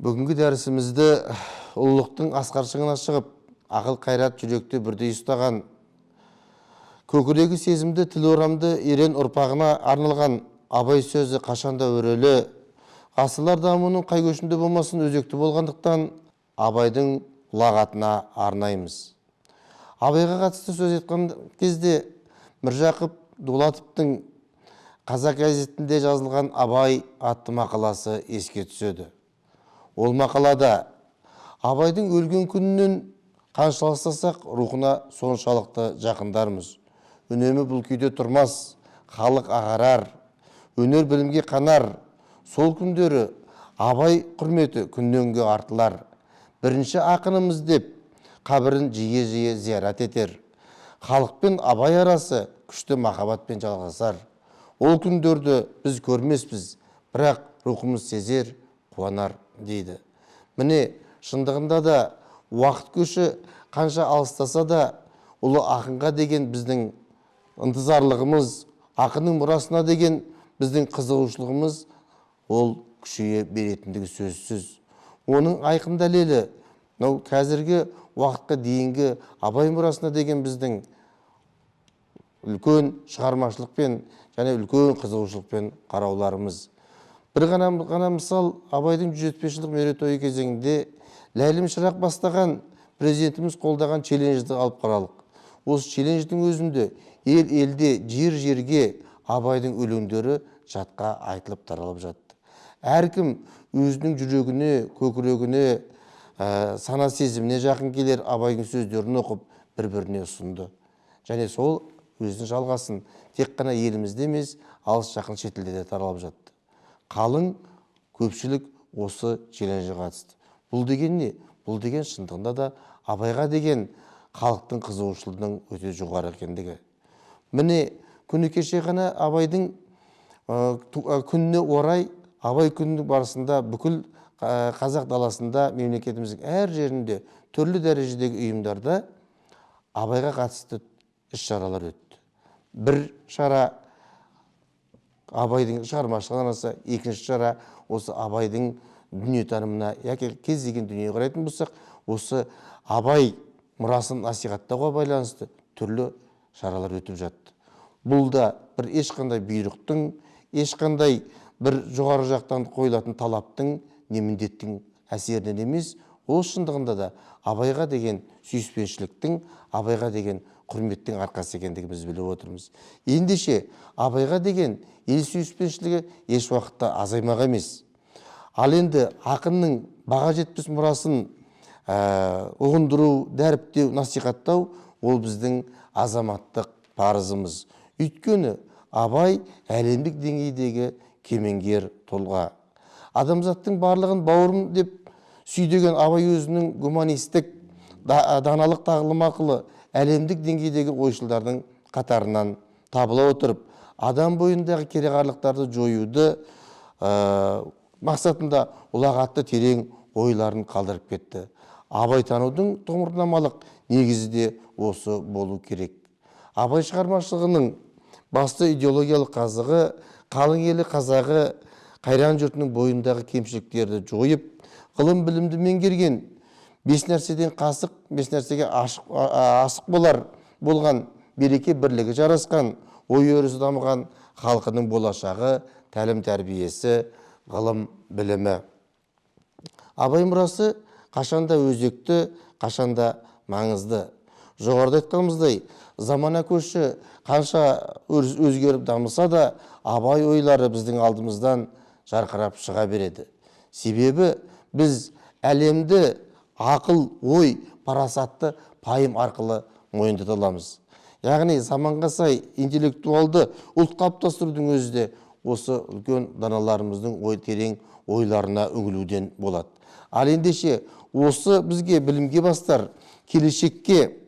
Бүгінгі дәрісімізді ұлылықтың асқар шыңына шығып, ақыл қайрат жүректі бірдей ұстаған, көкірегі сезімді тіл орамды ерен ұрпағына арналған абай сөзі қашанда өрелі, ғасырлар дамуының қай көшінде болмасын өзекті болғандықтан абайдың ұлағатына арнаймыз. Абайға қатысты сөз еткен кезде Міржақып Дулатовтың Қазақ газетінде жазылған Абай атты мақаласы еске түседі. Ол мақалада Абайдың өлген күнінен қаншаластасақ рухына соншалықты жақындармыз. Үнемі бұл күйде тұрмас, халық ағарар, өнер білімге қанар. Сол күндері Абай құрметі күнненге артылар. Бірінші ақынымыз деп қабірін жиі-жиі зиярат етер. Халықпен Абай арасы күшті махаббатпен жалғасар. Ол күндерді біз көрмеспіз, бірақ рухымыз сезер, қуанар дейді. Міне, шындығында да уақыт көші қанша алыстаса да, ұлы ақынға деген біздің ынтызарлығымыз, ақынның мұрасына деген біздің қызығушылығымыз ол күшейе беретіндігі сөзсіз. Оның айқын дәлелі қазіргі уақытқа дейінгі Абай мұрасына деген біздің үлкен шығармашылықпен және үлкен қызығушылықпен қарауларымыз. Бір ғана мысал, Абайдың 175 жылдық мерейтойы кезеңінде ләйлім шырақ бастаған президентіміз қолдаған челленджді алып қаралық. Осы челлендждің өзінде елде, жер-жерге Абайдың өлеңдері жатқа айтылып таралып жатты. Әркім өзінің жүрегіне, көкірегіне, сана сезіміне жақын келер Абайдың сөздерін оқып бір-біріне ұсынды. Және сол өзінің жалғасын тек қана елімізде емес, алыс жақын шетелде де таралып жатты. Қалың көпшілік осы челленджге қатысты. Бұл деген не? Бұл деген шындығында да Абайға деген халықтың қызығушылығының өте жоғары екендігі. Міне, күні кеше ғана Абайдың күніне орай, Абай күнінің барысында бүкіл қазақ даласында, мемлекетіміздің әр жерінде, түрлі дәрежедегі ұйымдарда Абайға қатысты іс-шаралар өтті. Бір шара Абайдың шығармашылығына арнаса, екінші шара осы Абайдың дүниетанымына, яки кез деген дүние қарайтын болсақ, осы Абай мұрасын насихаттауға байланысты түрлі шаралар өтіп жатты. Бұл да бір ешқандай бұйрықтың, ешқандай бір жоғары жақтан қойылатын талаптың, не міндеттің әсерінен емес, ол шындығында да Абайға деген сүйіспеншіліктің, Абайға деген құрметтің арқасы екендігімізді біліп отырмыз. Ендеше Абайға деген ел сүйіспеншілігі еш уақытта азаймақ емес. Ал енді ақынның баға жетпес мұрасын ұғындыру, дәріптеу, насихаттау ол біздің азаматтық парызымыз. Өйткені Абай әлемдік деңгейдегі кемеңгер тұлға. Адамзаттың барлығын бауырым деп сүйдеген Абай өзінің гуманистік, даналық тағылым арқылы әлемдік деңгейдегі ойшылдардың қатарынан табыла отырып, адам бойындағы кереғарлықтарды жоюды мақсатында ұлағатты терең ойларын қалдырып кетті. Абай танудың тұғырнамалық негізі де осы болу керек. Абай шығармашылығының басты идеологиялық қазығы, қалың елі қазағы қайран жұртының бойындағы кемшіліктерді жойып, ғылым білімді меңгерген, бес нәрседен қасық, бес нәрсеге асық болған, береке бірлігі жарасқан, ой өрісі дамыған халқының болашағы, тәлім тәрбиесі, ғылым білімі. Абай мұрасы қашанда өзекті, қашанда маңызды. Жоғарыда айтқанымыздай, замана көші қанша өзгеріп дамыса да, Абай ойлары біздің алдымыздан жарқырап шыға береді. Себебі біз әлемді ақыл, ой, парасатты пайым арқылы мойындата аламыз. Яғни заманға сай интеллектуалды ұлт қалыптастырудың өзі де осы үлкен даналарымыздың терең ойларына үңілуден болады. Ал ендеше осы бізге білімге бастар, келешекке,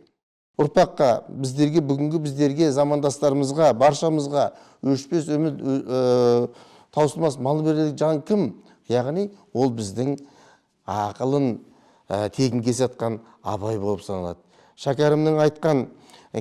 ұрпаққа, біздерге, бүгінгі біздерге, замандастарымызға, баршамызға өшпес үміт, таусылмас мал берерлік жан кім? Яғни ол біздің ақылын тегін кесатқан Абай болып саналады. Шәкәрімнің айтқан,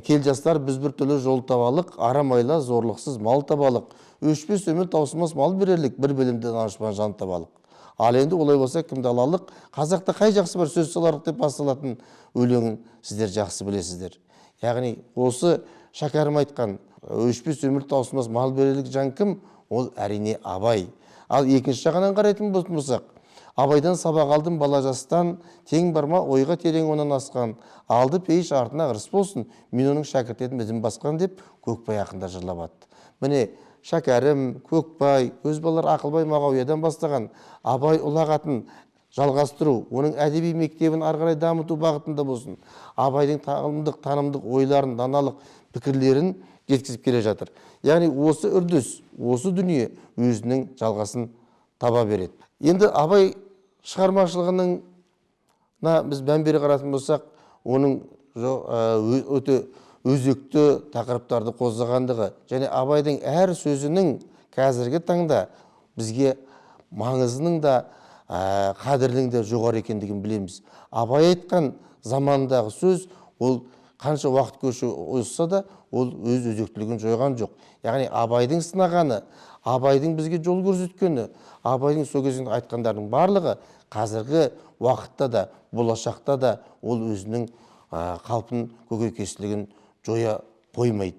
кел жастар, біз бір түрлі жол табалық, арамайла зорлықсыз мал табалық, өшпес өмір таусылмас мал берерлік, бір білімді данышпан жан табалық. Ал енді олай болса кімді алалық? Қазақта қай жақсы бар сөз саларлық деп басталатын өлеңін сіздер жақсы білесіздер. Яғни осы шәкәрім айтқан өшпес өмір таусылмас мал берерлік жан кім? Ол әрине Абай. Ал екінші жағынан қарайтын болсақ, Абайдан сабақ алдым бала жастан, тең барма ойға терең онан асқан, алды пейіш артына ырыс болсын, мен оның шәкірт едім ізін басқан деп Көкбай ақындар жырлап атты. Міне Шәкәрім, Көкбай, өз балалар Ақылбай Мағауиядан бастаған Абай ұлағатын жалғастыру, оның әдеби мектебін ары қарай дамыту бағытында болсын, Абайдың тағылымдық, танымдық ойларын, даналық пікірлерін жеткізіп келе жатыр. Яғни осы үрдіс, осы дүние өзінің жалғасын таба береді. Енді Абай шығармашылығының біз мән бере қарайтын болсақ, оның өте өзекті тақырыптарды қозғағандығы және Абайдың әр сөзінің қазіргі таңда бізге маңызының да қадірінің де жоғары екендігін білеміз. Абай айтқан замандағы сөз ол қанша уақыт көші озса да ол өз өзектілігін жойған жоқ. Яғни Абайдың сынағаны, Абайдың бізге жол көрсеткені, Абайдың сол кезінде айтқандарының барлығы қазіргі уақытта да, болашақта да ол өзінің қалпын көкейкестілігін жоя қоймайды.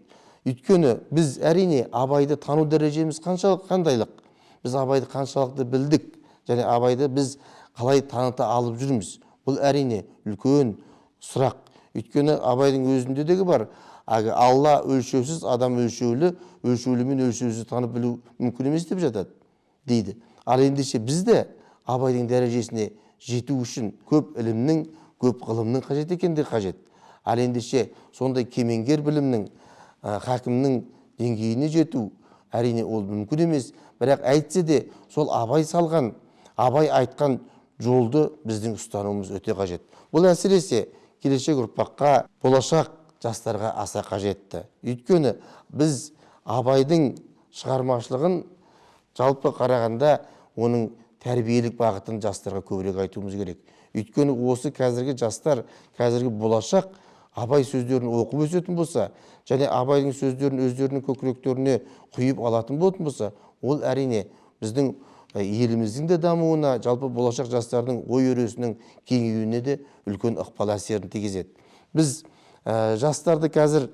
Өйткені біз әрине Абайды тану дәрежеміз қандайлық? Біз Абайды қаншалықты білдік және Абайды біз қалай таныта алып жүрміз? Бұл әрине үлкен сұрақ. Өйткені Абайдың өзінде дегі бар, Алла өлшеусіз, адам өлшеулі, өлшеулі мен өлшеусіз танып білу мүмкін емес деп жатады дейді. Ал ендеше біз де Абайдың дәрежесіне жету үшін көп ілімнің, көп ғылымның қажет екендігі қажет. Ал ендеше сондай кемеңгер білімнің, хакімнің деңгейіне жету әрине ол мүмкін емес. Бірақ әйтсе де сол Абай салған, Абай айтқан жолды біздің ұстануымыз өте қажет. Бұл әсіресе келешек ұрпаққа, болашақ жастарға аса қажетті. Өйткені біз Абайдың шығармашылығын жалпы қарағанда оның тәрбиелік бағытын жастарға көбірек айтуымыз керек. Өйткені осы қазіргі жастар, қазіргі болашақ Абай сөздерін оқып өсетін болса, және Абайдың сөздерін өздерінің көкіректеріне құйып алатын болатын болса, ол әрине біздің еліміздің де дамуына, жалпы болашақ жастардың ой өресінің кеңеюіне де үлкен ықпал әсерін тигізеді. Біз жастарды қазір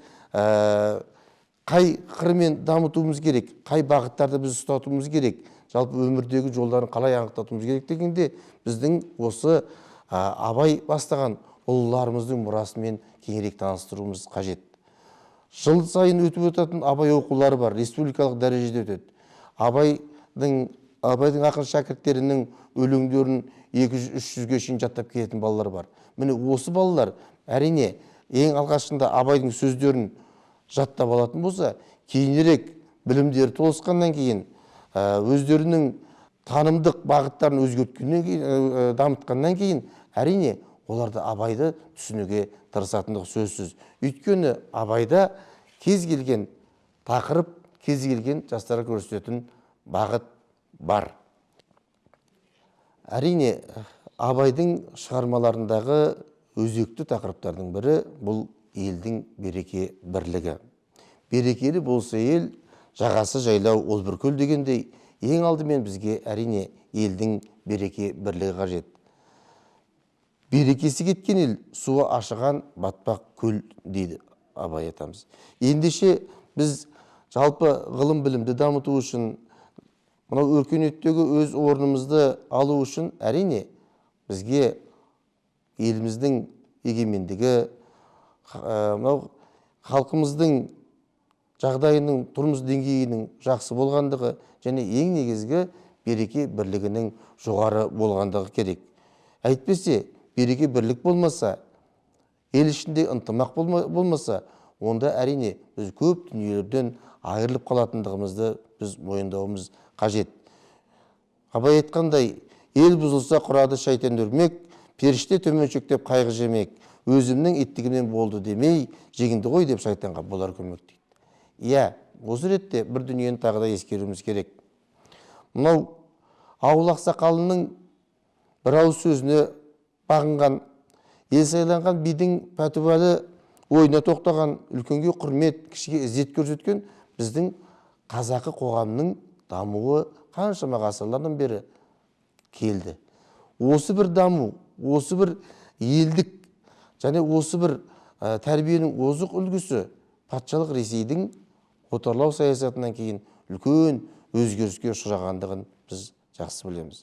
қай қырымен дамытуымыз керек, қай бағыттарды біз ұстатуымыз керек, жалпы өмірдегі жолдарын қалай анықтатуымыз керек дегенде біздің осы Абай бастаған ұлыларымыздың мұрасымен кеңірек таныстыруымыз қажет. Жыл сайын өтіп өтетін Абай оқулары бар, республикалық дәрежеде өтеді. Абайдың ақын шәкірттерінің өлеңдерін 200-300-ге шейін жаттап келетін балалар бар. Міне осы балалар әрине ең алғашында Абайдың сөздерін жаттап алатын болса, кейінірек білімдері толысқаннан кейін, өздерінің танымдық бағыттарын өзгерткеннен кейін, дамытқаннан кейін, әрине оларды Абайды түсінуге тырысатындығы сөзсіз. Өйткені Абайда кез келген тақырып, кез келген жастарға көрсететін бағыт бар. Әрине Абайдың шығармаларындағы өзекті тақырыптардың бірі бұл елдің береке бірлігі. Берекелі болса ел, жағасы жайлау ол бір көл дегендей, ең алдымен бізге әрине елдің береке бірлігі қажет. Берекесі кеткен ел, суы ашыған батпақ көл дейді Абай атамыз. Ендеше біз жалпы ғылым білімді дамыту үшін, мынау өркениеттегі өз орнымызды алу үшін әрине бізге еліміздің егемендігі, мынау халқымыздың жағдайының, тұрмыс деңгейінің жақсы болғандығы және ең негізгі береке бірлігінің жоғары болғандығы керек. Әйтпесе, береке бірлік болмаса, ел ішінде ынтымақ болмаса, онда әрине біз көп дүниелерден айырылып қалатындығымызды біз мойындауымыз қажет. Абай айтқандай, ел бұзылса құрады шайтан өрмек, періште төменшектеп қайғы жемек, өзімнің иттігімнен болды демей, жегінді ғой деп шайтанға болар көмек дейді. Иә, осы ретте бір дүниені тағы да ескеруіміз керек. Мынау ауыл ақсақалының бір ауыз сөзіне бағынған, ел сайланған бидің пәтуалы ойына тоқтаған, үлкенге құрмет, кішіге ізет көрсеткен біздің қазақы қоғамның дамуы қаншама ғасырлардан бері келді. Осы бір даму, осы бір елдік, және осы бір тәрбиенің озық үлгісі патшалық Ресейдің отарлау саясатынан кейін үлкен өзгеріске ұшырағандығын біз жақсы білеміз.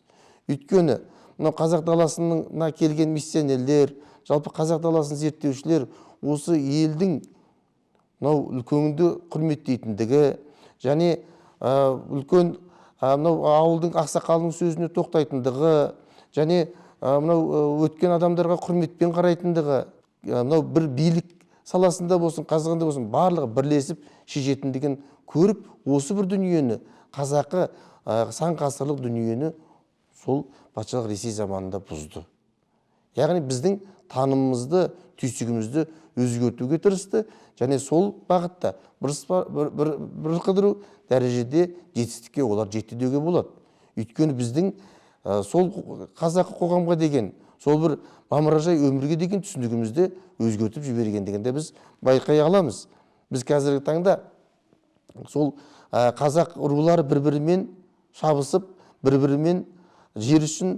Өйткені мынау қазақ даласына келген миссионерлер, жалпы қазақ даласын зерттеушілер осы елдің мынау үлкенді құрметтейтіндігі және үлкен мынау ауылдың ақсақалының сөзіне тоқтайтындығы және мынау өткен адамдарға құрметпен қарайтындығы, мынау бір билік саласында болсын, қазағында болсын, барлығы бірлесіп шешетіндігін көріп, осы бір дүниені, қазақы сан ғасырлық дүниені сол патшалық Ресей заманында бұзды. Яғни біздің танымымызды, түйсігімізді өзгертуге тырысты және сол бағытта бір қыдыру дәрежеде жетістікке олар жетті деуге болады. Өйткені біздің сол қазақы қоғамға деген, сол бір мамыражай өмірге деген түсінігімізді өзгертіп жібергендігінде біз байқай аламыз. Біз қазіргі таңда сол қазақ рулары бір-бірімен шабысып, бір-бірімен жер үшін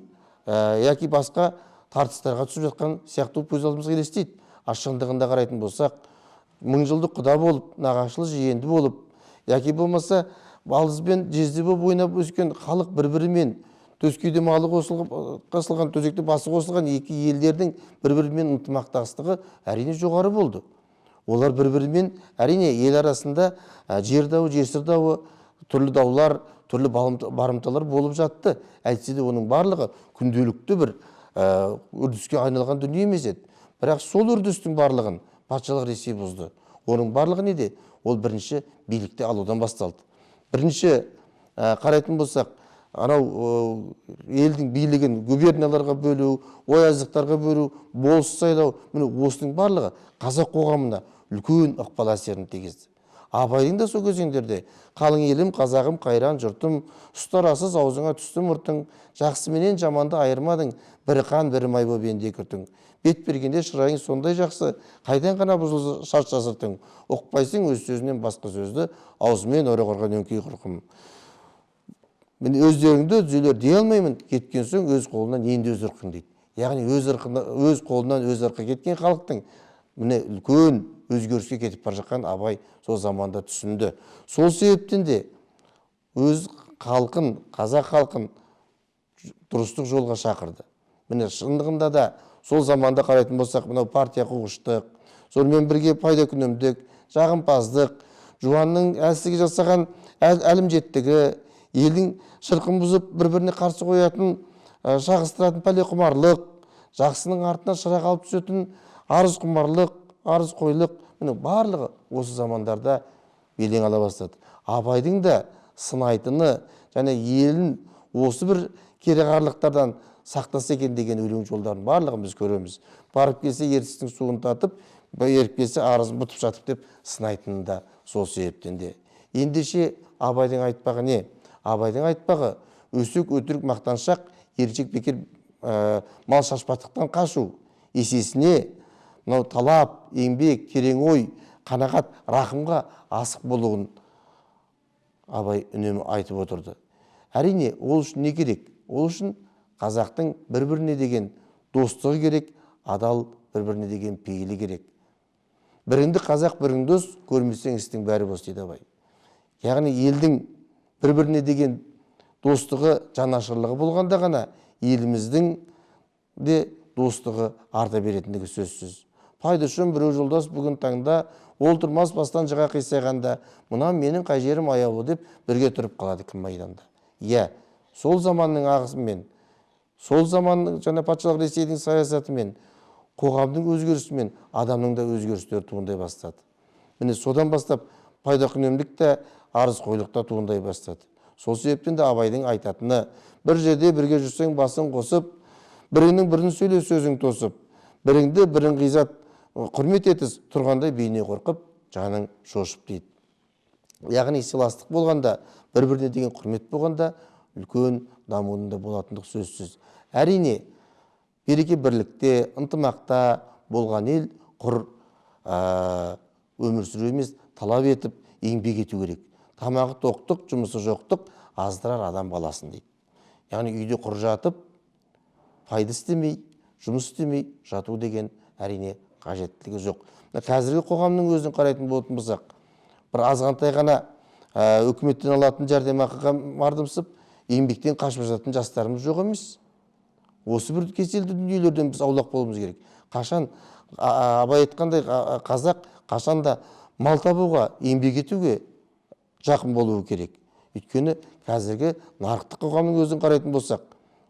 яки басқа тартыстарға түсіп жатқан сияқты көз алдымызға елестейді. Ашығындығында қарайтын болсақ, мыңжылдық құда болып, нағашылы жиенді болып, яки болмаса балдыз бен жезде болып ойнап өскен халық бір-бірімен төскейде малы қосылған, төсекте басы қосылған екі елдердің бір-бірімен ынтымақтастығы әрине жоғары болды. Олар бір-бірімен әрине ел арасында жер дауы, жесір дауы, түрлі даулар, түрлі барымталар болып жатты. Әйтсе де оның барлығы күнделікті бір үрдіске айналған дүние емес еді. Бірақ сол үрдістің барлығын патшалық Ресей бұзды. Оның барлығы неде? Ол бірінші билікті алудан басталды. Бірінші қарайтын болсақ, анау елдің билігін губернияларға бөлу, оязықтарға бөлу, болыс сайлау, міне осының барлығы қазақ қоғамына үлкен ықпал әсерін тигізді. Абайдың да сол кезеңдерде қалың елім, қазағым, қайран жұртым, ұстарасыз аузыңа түсті мұртың, жақсыменен жаманды айырмадың, бірі қан, бірі май боп енді күртің. Бет бергенде шырайың сондай жақсы, қайдан ғана бұзылды шарт жасыртың, ұқпайсың өз сөзінен басқа сөзді, аузымен ора құрған өңкей құрқым. Мен өздеріңді түзелер дей алмаймын, кеткен соң өз қолынан енді өз ырқың дейді. Яғни өз қолынан өз ырқы кеткен халықтың міне үлкен өзгеріске кетіп бара жатқан Абай сол заманда түсінді. Сол себептен де өз халқын, қазақ халқын дұрыстық жолға шақырды. Міне шындығында да сол заманда қарайтын болсақ, мынау партия қуғыштық, сонымен бірге пайда күнемдік, жағымпаздық, жуанның әлсізге жасаған әлімжеттігі, елдің шырқын бұзып бір-біріне қарсы қоятын, шағыстыратын пәлеқұмарлық, жақсының артынан шырақ алып түсетін арыз құмарлық, арыз қойлық, міне барлығы осы замандарда белең ала бастады. Абайдың да сынайтыны және елін осы бір кереғарлықтардан сақтаса екен деген өлең жолдарын барлығын біз көреміз. Барып келсе ертістің суын татып, еріп келсе арызын бұтып жатып деп сынайтыны да сол себептен де. Ендеше Абайдың айтпағы не? Абайдың айтпағы өсек, өтірік, мақтаншақ, еріншек, бекер мал шашпақтықтан қашу. Есесіне мынау талап, еңбек, терең ой, қанағат, рақымға асық болуын Абай үнемі айтып отырды. Әрине, ол үшін не керек? Ол үшін қазақтың бір-біріне деген достығы керек, адал бір-біріне деген пейілі керек. Біріңді қазақ, бірің дос, көрмесең істің бәрі бос дейді Абай. Яғни елдің бір-біріне деген достығы, жанашырлығы болғанда ғана еліміздің де достығы арта беретіндігі сөзсіз. Пайда үшін біреу жолдас бүгін таңда ол тұрмас бастан жыға қисайғанда, мұнан менің қай жерім аяулы деп бірге тұрып қалады кім майданда. Сол заманның ағысымен, сол заманның жаңа патшалық Ресейдің саясатымен, қоғамның өзгерісімен адамның да өзгерістері туындай бастады. Міне содан бастап пайда күнемдік те арыз қойлық та туындай бастады. Сол себептен де Абайдың айтатыны, бір жерде бірге жүрсең басын қосып, бірінің бірін сөйле сөзің тосып, біріңді бірін ғизат құрмет етіс тұрғандай бейне қорқып, жаның шошып дейді. Яғни сыйластық болғанда, бір-біріне деген құрмет болғанда, үлкен дамуында болатындық сөзсіз. Әрине, береке бірлікте, ынтымақта болған ел құр өмір сүру емес, талап етіп, еңбек ету керек. Тамағы тоқтық, жұмысы жоқтық, аздырар адам баласын дейді. яғни үйде құр жатып пайда істемей, жұмыс істемей жату деген әрине қажеттілігі жоқ. Қазіргі қоғамның өзін қарайтын болатын болсақ, бір азғантай ғана үкіметтен алатын жәрдемақыға мардымсып, еңбектен қашып жататын жастарымыз жоқ емес. Осы бір кеселді дүниелерден біз аулақ болуымыз керек. Қашан абай айтқандай қазақ қашанда мал табуға, еңбек етуге жақын болуы керек. Өйткені қазіргі нарықтық қоғамның өзін қарайтын болсақ,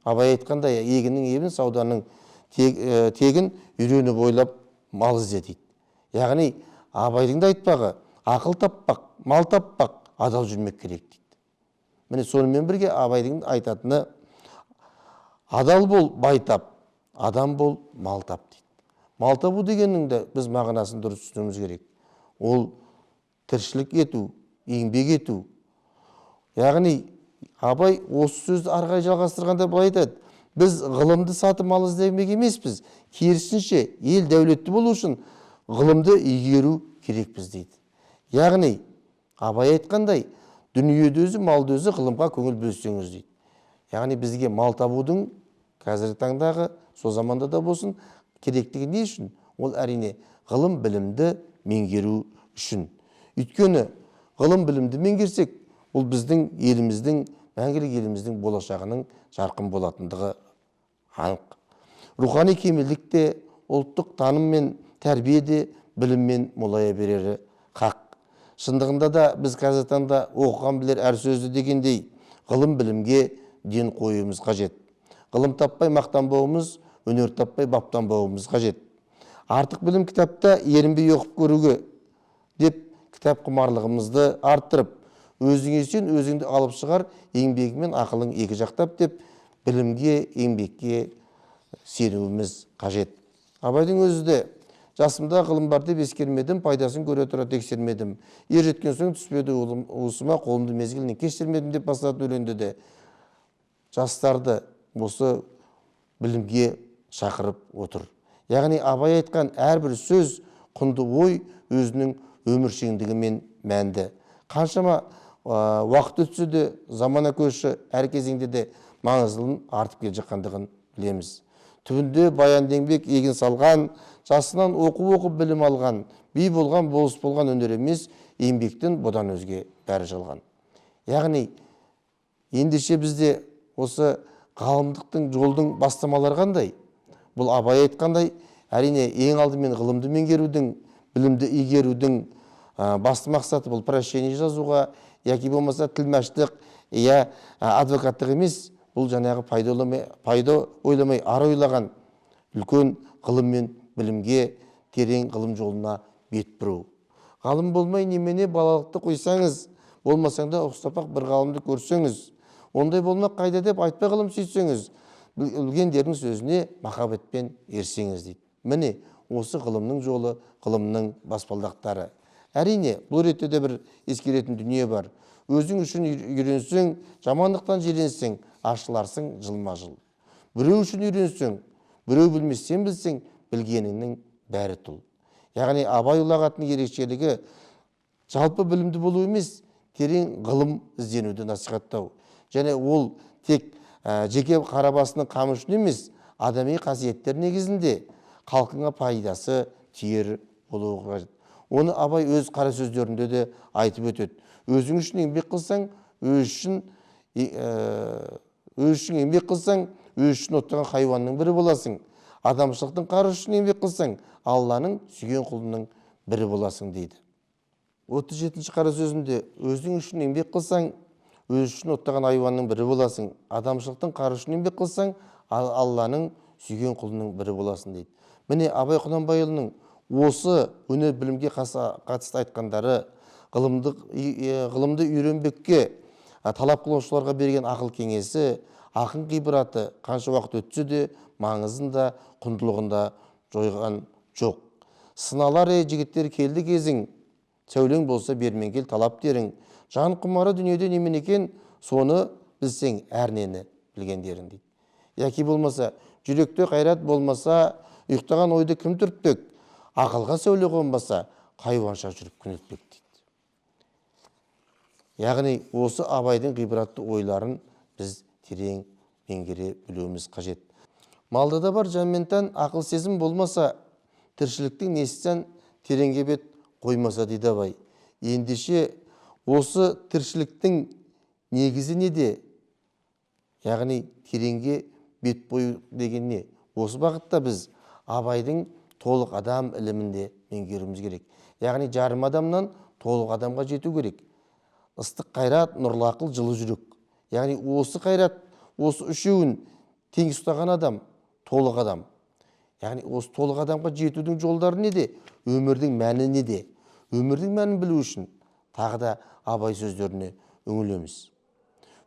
абай айтқандай егіннің ебін, сауданың тегін үйреніп ойлап мал ізде дейді. Яғни абайдың да айтпағы ақыл таппақ, мал таппақ, адал жүрмек керек дейді. Міне сонымен бірге абайдың айтатыны адал бол, бай тап, адам бол, мал тап дейді. Мал табу дегеннің де біз мағынасын дұрыс түсінуіміз керек. Ол тіршілік ету, еңбек ету. Яғни абай осы сөзді арғай жалғастырғанда былай айтады: біз ғылымды сатып мал іздемек емеспіз, керісінше ел дәулетті болу үшін ғылымды игеру керекпіз дейді. Яғни абай айтқандай дүниеде өзі, малды өзі ғылымға көңіл бөлсеңіз дейді. Яғни бізге мал табудың қазіргі таңдағы, сол заманда да болсын, керектігі не үшін? Ол әрине ғылым білімді меңгеру үшін. Өйткені ғылым білімді меңгерсек, бұл біздің еліміздің, мәңгілік еліміздің болашағының жарқын болатындығы анық. Рухани кемелдік те, ұлттық таным мен тәрбие де біліммен молая берері хақ. Шындығында да біз қазіргі таңда оқыған білер әр сөзді дегендей, ғылым білімге ден қоюымыз қажет. Ғылым таппай мақтанбауымыз, өнер таппай баптанбауымыз қажет. Артық білім кітапта ерінбей оқып көруге деп кітап құмарлығымызды арттырып, өзіңе сен өзіңді алып шығар, еңбегі мен ақылың екі жақтап деп, білімге, еңбекке сенуіміз қажет. Абайдың өзі де жасымда ғылым бар деп ескермедім, пайдасын көре тұра тексермедім. Ер жеткен соң түспеді уысыма, қолымды мезгілінен кешірмедім деп бастады өлеңді де. Жастарды осы білімге шақырып отыр. Яғни абай айтқан әрбір сөз, құнды ой өзінің өміршеңдігімен мәнді. Қаншама уақыт өтсе де, замана көші әр кезеңде де маңыздылығын артып келе жатқандығын білеміз. Түбінде баян еңбек егін салған, жасынан оқып білім алған, би болған, болыс болған өнер емес, еңбектен бұдан өзге бәрі жалған. Яғни ендеше бізде осы ғалымдықтың жолдың бастамалары қандай? Бұл абай айтқандай, әрине ең алдымен ғылымды меңгерудің, білімді игерудің басты мақсаты бұл прощение жазуға, яки болмаса тілмәштік, адвокаттық емес, бұл жаңағы пайда ойламай ар ойлаған үлкен ғылым мен білімге, терең ғылым жолына бет бұру. Ғалым болмай немене балалықты қойсаңыз, болмасаң да ұқсапақ бір ғалымды көрсеңіз, ондай болмақ қайда деп айтпай ғылым сүйсеңіз, білгендердің сөзіне махаббатпен ерсеңіз дейді. Міне осы ғылымның жолы, ғылымның баспалдақтары. Әрине, бұл ретте де бір ескеретін дүние бар. Өзің үшін үйренсең, жамандықтан жиренсең, ашыларсың жылма-жыл. Біреу үшін үйренсең, біреу білмес, сен білсең, білгеніңнің бәрі тұл. Яғни абай ұлағатының ерекшелігі жалпы білімді болу емес, терең ғылым ізденуді насихаттау. Және ол тек жеке қарабасының қамы үшін емес, адами қасиеттер негізінде халқыңа пайдасы тиер болуы қажет. Оны абай өз қара сөздерінде де айтып өтеді. Өзің үшін еңбек қылсаң, өз үшін еңбек қылсаң, өз үшін оттаған хайуанның бірі боласың. Адамшылықтың қары үшін еңбек қылсаң, Алланың сүйген құлының бірі боласың дейді. 37-ші қара сөзінде өзің үшін еңбек қылсаң, өз үшін оттаған хайуанның бірі боласың. Адамшылықтың қары үшін еңбек қылсаң, Алланың сүйген құлының бірі боласың дейді. Міне Абай Құнанбайұлының осы өнер білімге қатысты айтқандары, ғылымды үйренбекке талап қылушыларға берген ақыл кеңесі, ақын ғибраты қанша уақыт өтсе де маңызында, құндылығында жойған жоқ. Сыналар жігіттер келді кезің, сәулең болса бермен кел талап дерің. Жан құмары дүниеде немен екен, соны білсең әрнені білгендерің дейді. Яки болмаса, жүректе қайрат болмаса, ұйықтаған ойды кім түртпек? Ақылға сәуле қонбаса, хайуанша жүріп күн өтпек дейді. Яғни осы Абайдың ғибратты ойларын біз терең меңгере білуіміз қажет. Малда да бар жан мен тән, ақыл сезім болмаса, тіршіліктің несімен тереңге бет қоймаса дейді абай. Ендеше осы тіршіліктің негізі неде? Яғни тереңге бет қою деген не? Осы бағытта біз абайдың толық адам ілімінде меңгеруіміз керек. Яғни жарым адамнан толық адамға жету керек. Ыстық қайрат, нұрлы ақыл, жылы жүрек. Яғни осы қайрат, осы үшеуін тең ұстаған адам толық адам. Яғни осы толық адамға жетудің жолдары неде? Өмірдің мәні неде? Өмірдің мәнін білу үшін тағы да абай сөздеріне үңілеміз.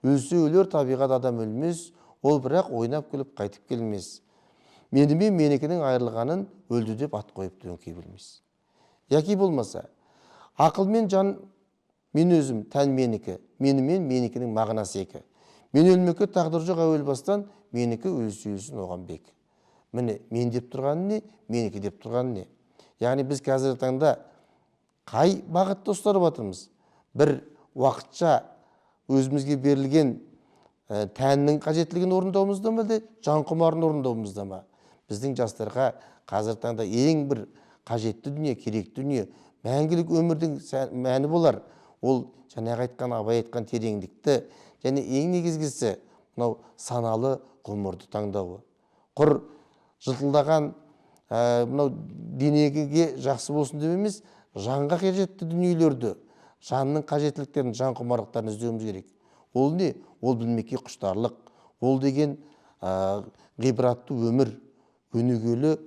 Өлсе өлер, табиғат адам өлмес, ол бірақ ойнап күліп қайтып келмес. Менімен менікінің айырылғанын өлді деп ат қойып дөңкей білмес. Яки болмаса, ақыл мен жан мен өзім, тән менікі, менімен менікінің мағынасы екі. Мен өлмекке тағдыр жоқ әуел бастан, менікі өлсі өлсін оған бек. Міне, мен деп тұрғаны не, менікі деп тұрғаны не? Яғни біз қазіргі таңда қай бағытты ұстанып жатырмыз? Бір уақытша өзімізге берілген тәннің қажеттілігін орындауымызда ма, жан құмарын орындауымызда ма? Біздің жастарға қазіргі таңда ең бір қажетті дүние, керекті дүние, мәңгілік өмірдің мәні болар. Ол жаңағы айтқан, абай айтқан тереңдікті, және ең негізгісі мынау саналы ғұмырды таңдауы. Құр жылтылдаған мынау денеге жақсы болсын деп емес, жанға қажетті дүниелерді, жанның қажеттіліктерін, жан құмарлықтарын іздеуіміз керек. Ол не? Ол білмекке құштарлық. Ол деген ғибратты өмір, өнегелі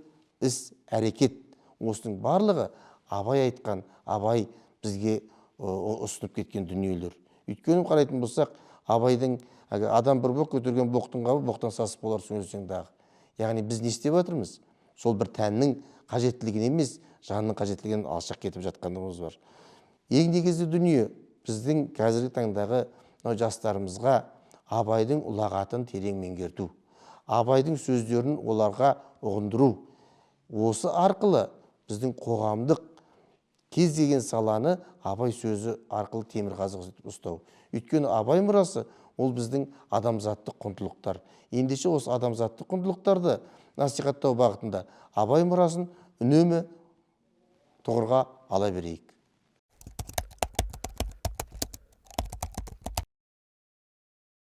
іс, әрекет. Осының барлығы абай айтқан, абай бізге ұсынып кеткен дүниелер. Өйткені қарайтын болсақ, абайдың адам бір боқ көтерген боқтың қабы боқтан сасып болар сөйлесең дағы. Яғни біз не істеп жатырмыз? Сол бір тәннің қажеттілігін емес, жанның қажеттілігін алшақ кетіп жатқандығымыз бар. Ең негізгі дүние біздің қазіргі таңдағы жастарымызға абайдың ұлағатын терең меңгерту, абайдың сөздерін оларға ұғындыру. Осы арқылы біздің қоғамдық кез деген саланы абай сөзі арқылы темірқазық етіп ұстау. Өйткені абай мұрасы ол біздің адамзаттық құндылықтар. Ендеше осы адамзаттық құндылықтарды насихаттау бағытында абай мұрасын үнемі тұғырға ала берейік.